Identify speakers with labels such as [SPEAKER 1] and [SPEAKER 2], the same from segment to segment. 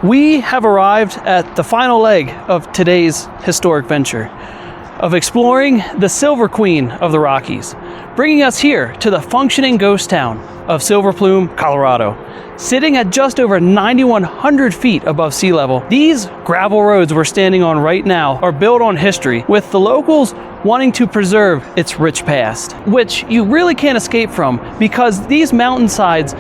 [SPEAKER 1] We have arrived at the final leg of today's historic venture of exploring the Silver Queen of the Rockies, bringing us here to the functioning ghost town of Silver Plume, Colorado. Sitting at just over 9,100 feet above sea level, these gravel roads we're standing on right now are built on history, with the locals wanting to preserve its rich past, which you really can't escape from because these mountainsides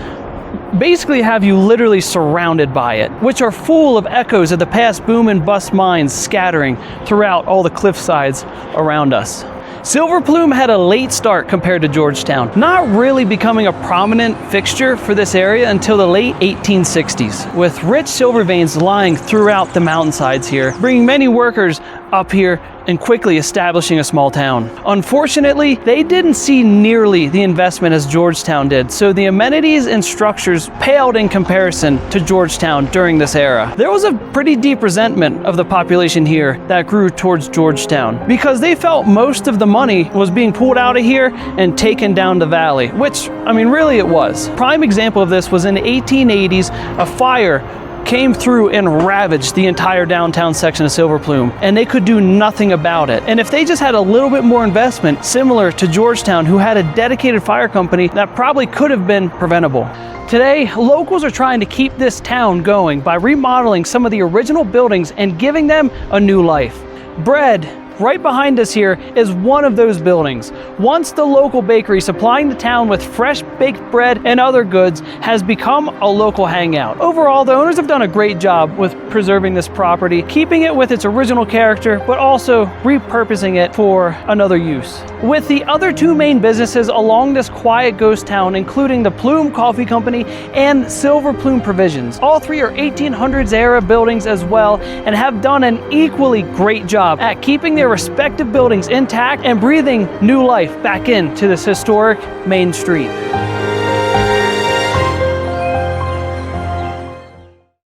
[SPEAKER 1] basically have you literally surrounded by it, which are full of echoes of the past boom and bust mines scattering throughout all the cliff sides around us. Silver Plume had a late start compared to Georgetown, not really becoming a prominent fixture for this area until the late 1860s, with rich silver veins lying throughout the mountainsides here, bringing many workers up here and quickly establishing a small town. Unfortunately, they didn't see nearly the investment as Georgetown did, so the amenities and structures paled in comparison to Georgetown during this era. There was a pretty deep resentment of the population here that grew towards Georgetown because they felt most of the money was being pulled out of here and taken down the valley, which, I mean, really it was. Prime example of this was in the 1880s, a fire came through and ravaged the entire downtown section of Silver Plume, and they could do nothing about it. And if they just had a little bit more investment, similar to Georgetown, who had a dedicated fire company, that probably could have been preventable. Today, locals are trying to keep this town going by remodeling some of the original buildings and giving them a new life. Bread, right behind us here, is one of those buildings. Once the local bakery supplying the town with fresh baked bread and other goods has become a local hangout. Overall, the owners have done a great job with preserving this property, keeping it with its original character, but also repurposing it for another use. With the other two main businesses along this quiet ghost town, including the Plume Coffee Company and Silver Plume Provisions. All three are 1800s era buildings as well, and have done an equally great job at keeping their respective buildings intact and breathing new life back into this historic main street.